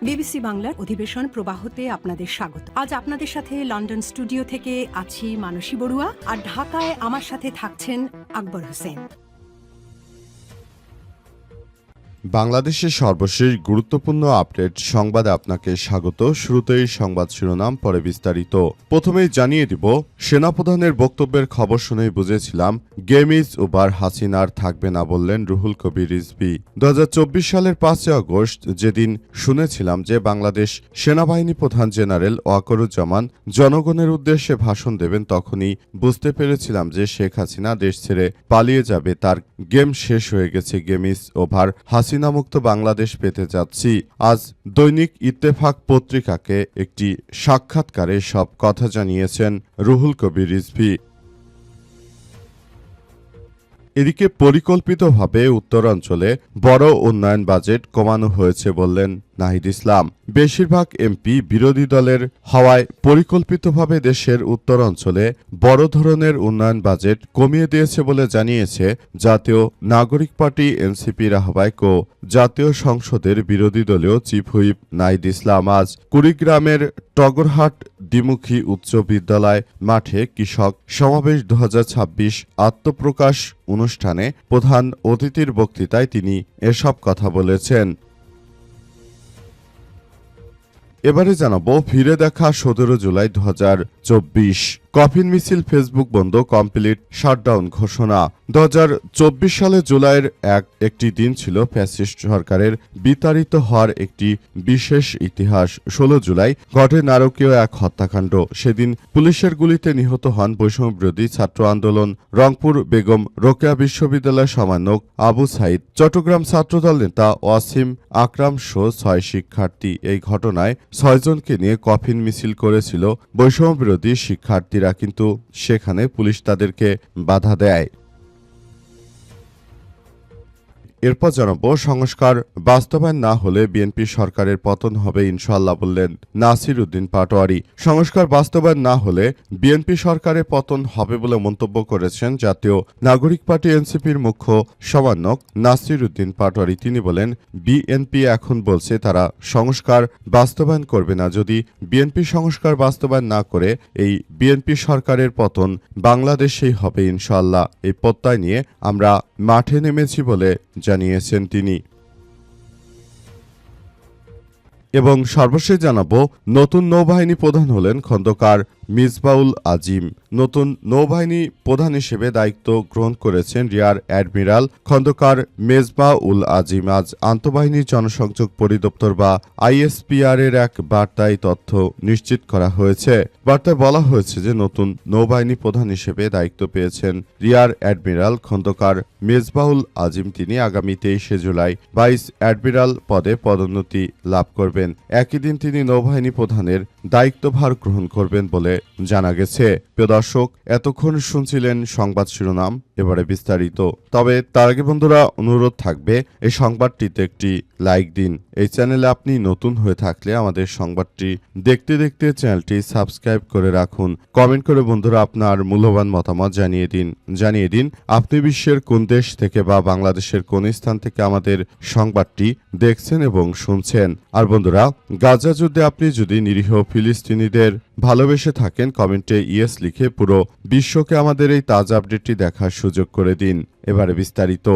BBC বাংলার অধিবেশন প্রবাহতে আপনাদের স্বাগত। আজ আপনাদের সাথে লন্ডন স্টুডিও থেকে আছি মানসী বড়ুয়া, আর ঢাকায় আমার সাথে থাকছেন আকবর হোসেন। বাংলাদেশের সর্বশেষ গুরুত্বপূর্ণ আপডেট সংবাদে আপনাকে স্বাগত। শুরুতেই সংবাদ শিরোনাম, পরে বিস্তারিত। প্রথমেই জানিয়ে দিব, সেনাপ্রধানের বক্তব্যের খবর শুনেই বুঝেছিলাম গেম ইজ ওভার, হাসিনার থাকবে না বললেন রুহুল কবির রিজভী। 2024 সালের 5 আগস্ট যেদিন শুনেছিলাম যে বাংলাদেশ সেনাবাহিনী প্রধান জেনারেল ওয়াকারুজ্জামান জনগণের উদ্দেশ্যে ভাষণ দেবেন, তখনই বুঝতে পেরেছিলাম যে শেখ হাসিনা দেশ ছেড়ে পালিয়ে যাবে, তার গেম শেষ হয়ে গেছে, গেম ইজ ওভার, হাসিনামুক্ত বাংলাদেশ পেতে যাচ্ছি। আজ দৈনিক ইত্তেফাক পত্রিকাকে একটি সাক্ষাৎকারে সব কথা জানিয়েছেন রুহুল কবির রিজভী। এদিকে পরিকল্পিতভাবে উত্তরাঞ্চলে বড় উন্নয়ন বাজেট কমানো হয়েছে বললেন নাহিদ ইসলাম। বেশিরভাগ এমপি বিরোধী দলের হওয়ায় পরিকল্পিতভাবে দেশের উত্তরাঞ্চলে বড় ধরনের উন্নয়ন বাজেট কমিয়ে দিয়েছে বলে জানিয়েছে জাতীয় নাগরিক পার্টি এনসিপির আহ্বায়ক ও জাতীয় সংসদের বিরোধী দলীয় চিফ হুইপ নাহিদ ইসলাম আজ কুড়িগ্রামের টগরহাট দ্বিমুখী উচ্চ বিদ্যালয় মাঠে কৃষক সমাবেশ 2026 আত্মপ্রকাশ অনুষ্ঠানে প্রধান অতিথির বক্তৃতায় তিনি এসব কথা বলেছেন। এবারে জানাবো, ফিরে দেখা 17 জুলাই 2024 কফিন মিছিল, ফেসবুক বন্ধ, কমপ্লিট শাটডাউন ঘোষণা। 2024 সালে জুলাইয়ের একটি দিন ছিল ফ্যাসিস্ট সরকারের বিতাড়িত হওয়ার একটি বিশেষ ইতিহাস। 16 জুলাই ঘটে নারকীয় এক হত্যাকাণ্ড। সেদিন পুলিশের গুলিতে নিহত হন বৈষম্যবিরোধী ছাত্র আন্দোলন রংপুর বেগম রোকেয়া বিশ্ববিদ্যালয়ের সমন্বয়ক আবু সাইদ, চট্টগ্রাম ছাত্রদল নেতা ওয়াসিম আকরাম সহ 6 শিক্ষার্থী। এই ঘটনায় 6 জনকে নিয়ে কফিন মিছিল করেছিল বৈষম্যবিরোধী শিক্ষার্থী, কিন্তু সেখানে পুলিশ তাদেরকে বাধা দেয়। এরপর জানাবো, সংস্কার বাস্তবায়ন না হলে বিএনপি সরকারের পতন হবে ইনশাআল্লাহ বললেন নাসির উদ্দিন পাটোয়ারি। সংস্কার বাস্তবায়ন না হলে বিএনপি সরকারের পতন হবে বলে মন্তব্য করেছেন জাতীয় নাগরিক পার্টি এনসিপির মুখ্য সমন্বয়ক নাসির উদ্দিন পাটোয়ারি। তিনি বলেন, বিএনপি এখন বলছে তারা সংস্কার বাস্তবায়ন করবে না। যদি বিএনপি সংস্কার বাস্তবায়ন না করে এই বিএনপি সরকারের পতন বাংলাদেশেই হবে ইনশাআল্লাহ। এই প্রত্যয় নিয়ে আমরা মাঠে নেমেছি বলে জানিয়েছেন তিনি। এবং সর্বশেষ জানাবো, নতুন নৌবাহিনী প্রধান হলেন খন্দকার মিসবাউল আজিম। নতুন নৌবাহিনী প্রধান হিসেবে দায়িত্ব গ্রহণ করেছেন রিয়ার অ্যাডমিরাল খন্দকার মেজবাউল আজিম। আজ আন্তঃবাহিনী জনসংযোগ পরিদপ্তর বা আইএসপিআর এর এক বার্তায় তথ্য নিশ্চিত করা হয়েছে। বার্তায় বলা হয়েছে যে নতুন নৌবাহিনী প্রধান হিসেবে দায়িত্ব পেয়েছেন রিয়ার অ্যাডমিরাল খন্দকার মেজবাউল আজিম। তিনি আগামী 23 জুলাই ভাইস অ্যাডমিরাল পদে পদোন্নতি লাভ করবেন। একই দিন তিনি নৌবাহিনী প্রধানের দায়িত্বভার গ্রহণ করবেন বলে জানা গেছে। প্রিয় দর্শক, এতক্ষণ শুনছিলেন সংবাদ শিরোনাম, এবারে বিস্তারিত। তবে তার আগে বন্ধুরা, অনুরোধ থাকবে এই সংবাদটিতে একটি লাইক দিন। এই চ্যানেলে আপনি নতুন হয়ে থাকলে আমাদের সংবাদটি দেখতে দেখতে চ্যানেলটি সাবস্ক্রাইব করে রাখুন। কমেন্ট করে বন্ধুরা আপনার মূল্যবান মতামত জানিয়ে দিন আপনি বিশ্বের কোন দেশ থেকে বা বাংলাদেশের কোন স্থান থেকে আমাদের সংবাদটি দেখছেন এবং শুনছেন। আর বন্ধুরা, গাজা যুদ্ধে আপনি যদি নিরীহ ফিলিস্তিনিদের ভালোবেসে থাকেন, কমেন্টে ইয়েস লিখে পুরো বিশ্বকে আমাদের এই তাজা আপডেটটি দেখার সুযোগ করে দিন। এবারে বিস্তারিত।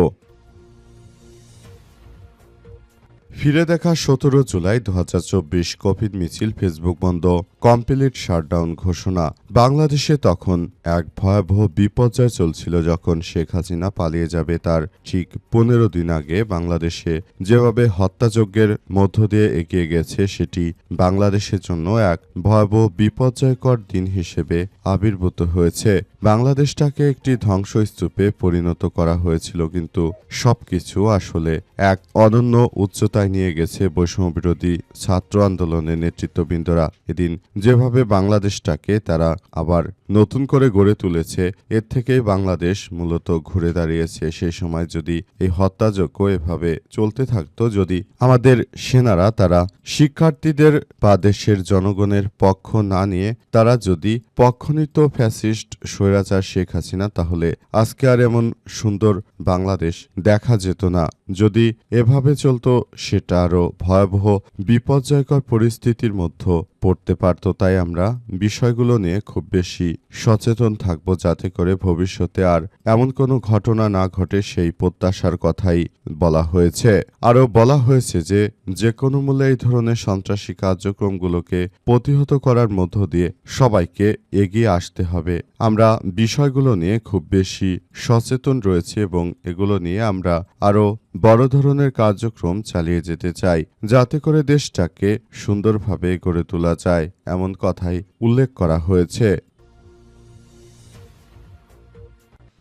ফিরে দেখা 17 জুলাই 2024 কফিন মিছিল, ফেসবুক বন্ধ, কমপ্লিট শাটডাউন ঘোষণা। বাংলাদেশে তখন এক ভয়াবহ বিপর্যয় চলছিল যখন শেখ হাসিনা পালিয়ে যাবে তার ঠিক 15 দিন আগে বাংলাদেশে যেভাবে হত্যাযজ্ঞের মধ্য দিয়ে এগিয়ে গেছে, সেটি বাংলাদেশের জন্য এক ভয়াবহ বিপর্যয়কর দিন হিসেবে আবির্ভূত হয়েছে। বাংলাদেশটাকে একটি ধ্বংসস্তূপে পরিণত করা হয়েছিল, কিন্তু সবকিছু আসলে এক অনন্য উচ্চতায় নিয়ে গেছে বৈষম্যবিরোধী ছাত্র আন্দোলনের নেতৃত্ববৃন্দরা। এদিন যেভাবে বাংলাদেশটাকে তারা আবার নতুন করে গড়ে তুলেছে, এর থেকেই বাংলাদেশ মূলত ঘুরে দাঁড়িয়েছে। সেই সময় যদি এই হত্যাযজ্ঞ এভাবে চলতে থাকতো, যদি আমাদের সেনারা তারা শিক্ষার্থীদের বা দেশের জনগণের পক্ষ না নিয়ে তারা যদি পক্ষ নিত ফ্যাসিস্ট স্বৈরাচার শেখ হাসিনা, তাহলে আজকে আর এমন সুন্দর বাংলাদেশ দেখা যেত না। যদি এভাবে চলতো, সেটা আরও ভয়াবহ বিপর্যয়কর পরিস্থিতির মধ্যে পড়তে পারত। তাই আমরা বিষয়গুলো নিয়ে খুব বেশি সচেতন থাকব, যাতে করে ভবিষ্যতে আর এমন কোনো ঘটনা না ঘটে, সেই প্রত্যাশার কথাই বলা হয়েছে। আরও বলা হয়েছে যে যে কোনো মূল্যে এই ধরনের সন্ত্রাসী কার্যক্রমগুলোকে প্রতিহত করার মধ্য দিয়ে সবাইকে এগিয়ে আসতে হবে। আমরা বিষয়গুলো নিয়ে খুব বেশি সচেতন রয়েছে এবং এগুলো নিয়ে আমরা আরও বড় ধরনের কার্যক্রম চালিয়ে যেতে চাই, যাতে করে দেশটাকে সুন্দরভাবে গড়ে তোলা যায়, এমন কথাই উল্লেখ করা হয়েছে।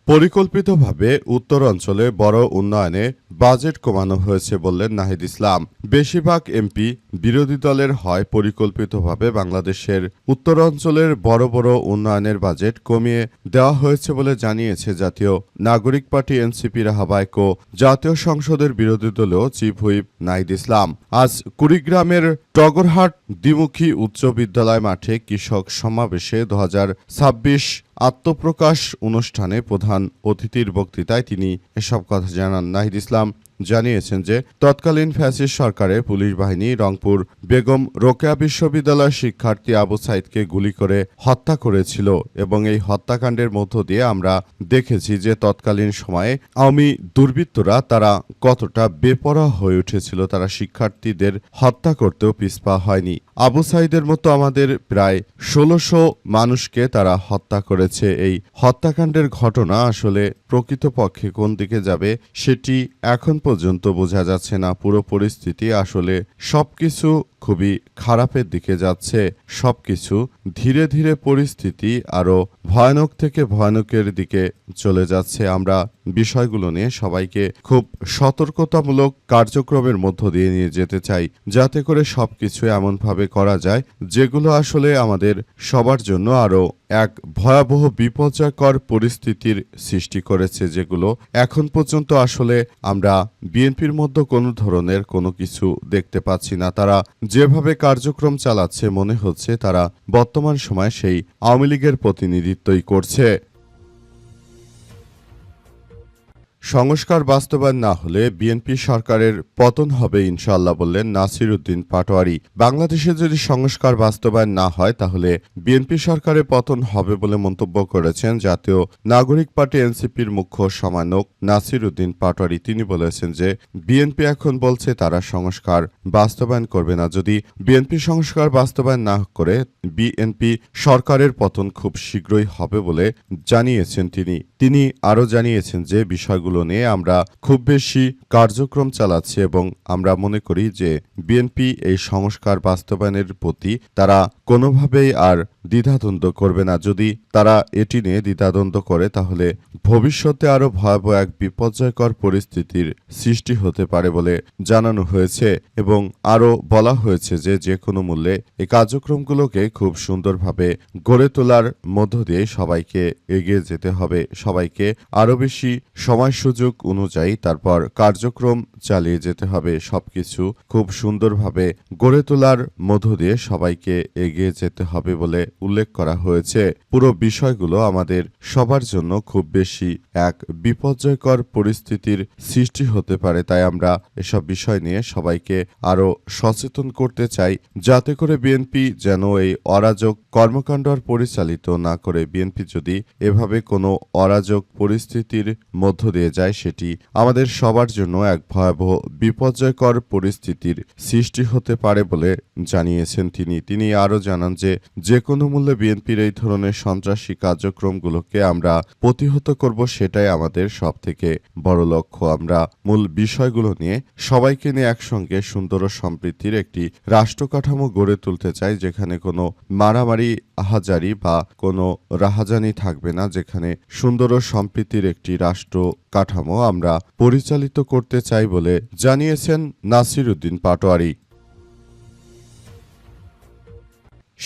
পরিকল্পিতভাবে উত্তর অঞ্চলে বড় উন্নয়নে বাজেট কমানো হয়েছে বললেন নাহিদ ইসলাম। বেশিরভাগ এমপি বিরোধী দলের হয় পরিকল্পিতভাবে বাংলাদেশের উত্তর অঞ্চলের বড় বড় উন্নয়নের বাজেট কমিয়ে দেওয়া হয়েছে বলে জানিয়েছে জাতীয় নাগরিক পার্টি এনসিপির আহ্বায়ক ও জাতীয় সংসদের বিরোধী দলীয় চিফ হুইপ নাহিদ ইসলাম আজ কুড়িগ্রামের টগরহাট দ্বিমুখী উচ্চ বিদ্যালয় মাঠে কৃষক সমাবেশে 2026 আত্মপ্রকাশ অনুষ্ঠানে প্রধান অতিথির বক্তৃতায় তিনি এসব কথা জানান। নাহিদ ইসলাম জানিয়েছেন যে তৎকালীন ফ্যাসিস্ট সরকারের পুলিশ বাহিনী রংপুর বেগম রোকেয়া বিশ্ববিদ্যালয়ের শিক্ষার্থী আবু সাইদকে গুলি করে হত্যা করেছিল এবং এই হত্যাকাণ্ডের মধ্য দিয়ে আমরা দেখেছি যে তৎকালীন সময়ে আওয়ামী দুর্বৃত্তরা তারা কতটা বেপরোয়া হয়ে উঠেছিল। তারা শিক্ষার্থীদের হত্যা করতেও পিছপা হয়নি। আবু সাইদের মতো আমাদের প্রায় ১৬০০ মানুষকে তারা হত্যা করেছে। এই হত্যাকাণ্ডের ঘটনা আসলে প্রকৃতপক্ষে কোন দিকে যাবে সেটি এখন পর্যন্ত বোঝা যাচ্ছে না। পুরো পরিস্থিতি আসলে সবকিছু খুবই খারাপের দিকে যাচ্ছে। সবকিছু ধীরে ধীরে পরিস্থিতি আরও ভয়ানক থেকে ভয়ানকের দিকে চলে যাচ্ছে। আমরা বিষয়গুলো নিয়ে সবাইকে খুব সতর্কতামূলক কার্যক্রমের মধ্য দিয়ে নিয়ে যেতে চাই, যাতে করে সবকিছু এমনভাবে করা যায় যেগুলো আসলে আমাদের সবার জন্য আরও এক ভয়াবহ বিপর্যয়কর পরিস্থিতির সৃষ্টি করেছে, যেগুলো এখন পর্যন্ত আসলে আমরা বিএনপির মধ্যে কোনো ধরনের কোনো কিছু দেখতে পাচ্ছি না। তারা যেভাবে কার্যক্রম চালাচ্ছে মনে হচ্ছে তারা বর্তমান সময়ে সেই আওয়ামী লীগের প্রতিনিধিত্বই করছে। সংস্কার বাস্তবায়ন না হলে বিএনপি সরকারের পতন হবে ইনশাআল্লাহ বললেন নাসির উদ্দিন পাটোয়ারি। বাংলাদেশে যদি সংস্কার বাস্তবায়ন না হয় তাহলে বিএনপি সরকারের পতন হবে বলে মন্তব্য করেছেন জাতীয় নাগরিক পার্টি এনসিপির মুখ্য সমন্বয়ক নাসির উদ্দিন পাটোয়ারি। তিনি বলেছেন যে বিএনপি এখন বলছে তারা সংস্কার বাস্তবায়ন করবে না। যদি বিএনপি সংস্কার বাস্তবায়ন না করে বিএনপি সরকারের পতন খুব শীঘ্রই হবে বলে জানিয়েছেন তিনি আরও জানিয়েছেন যে বিষয়গুলো নিয়ে আমরা খুব বেশি কার্যক্রম চালাচ্ছি এবং আমরা মনে করি যে বিএনপি এই সংস্কার বাস্তবায়নের প্রতি তারা কোনোভাবেই আর দ্বিধাদ্বন্দ্ব করবে না। যদি তারা এটি নিয়ে দ্বিধাদ্বন্দ্ব করে তাহলে ভবিষ্যতে আরও ভয়াবহ এক বিপর্যয়কর পরিস্থিতির সৃষ্টি হতে পারে বলে জানানো হয়েছে এবং আরও বলা হয়েছে যে যে কোনো মূল্যে এই কার্যক্রমগুলোকে খুব সুন্দরভাবে গড়ে তোলার মধ্য দিয়ে সবাইকে এগিয়ে যেতে হবে। সবাইকে আরও বেশি সময় সুযোগ অনুযায়ী তারপর কার্যক্রম চালিয়ে যেতে হবে। সবকিছু খুব সুন্দরভাবে গড়ে তোলার মধ্য দিয়ে সবাইকে এগিয়ে যেতে হবে বলে উল্লেখ করা হয়েছে। পুরো বিষয়গুলো আমাদের সবার জন্য খুব বেশি এক বিপর্যয়কর পরিস্থিতির সৃষ্টি হতে পারে। তাই আমরা এসব বিষয় নিয়ে সবাইকে আরও সচেতন করতে চাই, যাতে করে বিএনপি যেন এই অরাজক কর্মকাণ্ড আর পরিচালিত না করে। বিএনপি যদি এভাবে কোনো অরাজক পরিস্থিতির মধ্য দিয়ে যায় সেটি আমাদের সবার জন্য এক ভয়াবহ বিপর্যয়কর পরিস্থিতির সৃষ্টি হতে পারে বলে জানিয়েছেন তিনি আরও জানান যে যে কোনো মূল্যে বিএনপির এই ধরনের সন্ত্রাসী কার্যক্রমগুলোকে আমরা প্রতিহত করব, সেটাই আমাদের সবথেকে বড় লক্ষ্য। আমরা মূল বিষয়গুলো নিয়ে সবাইকে নিয়ে একসঙ্গে সুন্দর ও সমৃদ্ধির একটি রাষ্ট্র কাঠামো গড়ে তুলতে চাই, যেখানে কোনো মারামারি আহাজারি বা কোনো রাহাজানি থাকবে না, যেখানে সুন্দর ও সম্প্রীতির একটি রাষ্ট্র কাঠামো আমরা পরিচালিত করতে চাই বলে জানিয়েছেন নাসির উদ্দিন পাটোয়ারি।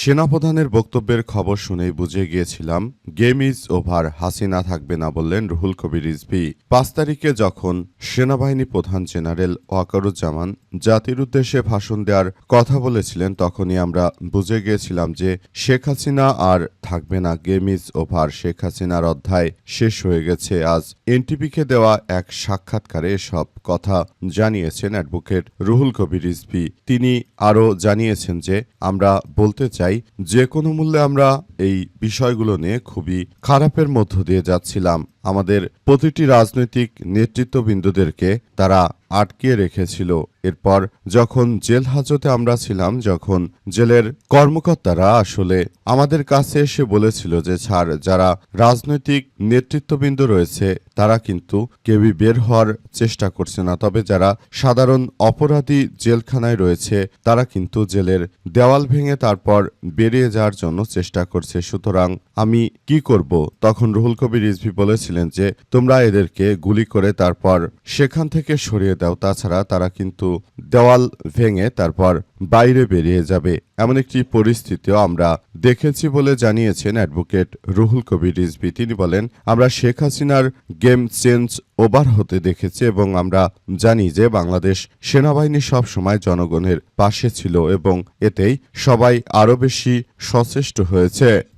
সেনাপ্রধানের বক্তব্যের খবর শুনেই বুঝে গিয়েছিলাম গেম ইজ ওভার, হাসিনা থাকবে না, বললেন রুহুল কবির রিজভী। 5 তারিখে যখন সেনাবাহিনী প্রধান জেনারেল ওয়াকারুজ্জামান জাতির উদ্দেশ্যে ভাষণ দেওয়ার কথা বলেছিলেন, তখনই আমরা বুঝে গিয়েছিলাম যে শেখ হাসিনা আর থাকবে না, গেম ইজ ওভার, শেখ হাসিনার অধ্যায় শেষ হয়ে গেছে। আজ এনটিভিকে দেওয়া এক সাক্ষাৎকারে এসব কথা জানিয়েছেন অ্যাডভোকেট রুহুল কবির রিজভী। তিনি আরও জানিয়েছেন যে আমরা বলতে চাই, যে কোনো মূল্যে আমরা এই বিষয়গুলো নিয়ে খুবই খারাপের মধ্য দিয়ে যাচ্ছিলাম। আমাদের প্রতিটি রাজনৈতিক নেতৃত্ববৃন্দদেরকে তারা আটকে রেখেছিল। এরপর যখন জেল হাজতে আমরা ছিলাম, যখন জেলের কর্মকর্তারা আসলে আমাদের কাছে এসে বলেছিল যে স্যার, যারা রাজনৈতিক নেতৃত্ববৃন্দ রয়েছে তারা কিন্তু কেউই বের হওয়ার চেষ্টা করছে না, তবে যারা সাধারণ অপরাধী জেলখানায় রয়েছে তারা কিন্তু জেলের দেওয়াল ভেঙে তারপর বেরিয়ে যাওয়ার জন্য চেষ্টা করছে। সুতরাং আমি কি করব? তখন রুহুল কবির রিজভী বলেছিলেন যে তোমরা এদেরকে গুলি করে তারপর সেখান থেকে সরিয়ে দাও, তাছাড়া তারা কিন্তু দেওয়াল ভেঙে তারপর বাইরে বেরিয়ে যাবে। এমন একটি পরিস্থিতিও আমরা দেখেছি বলে জানিয়েছেন অ্যাডভোকেট রুহুল কবির রিজভী। তিনি বলেন, আমরা শেখ হাসিনার গেম চেঞ্জ ওভার হতে দেখেছি এবং আমরা জানি যে বাংলাদেশ সেনাবাহিনী সব সময় জনগণের পাশে ছিল এবং এতেই সবাই আরও বেশি সচেষ্ট হয়েছে।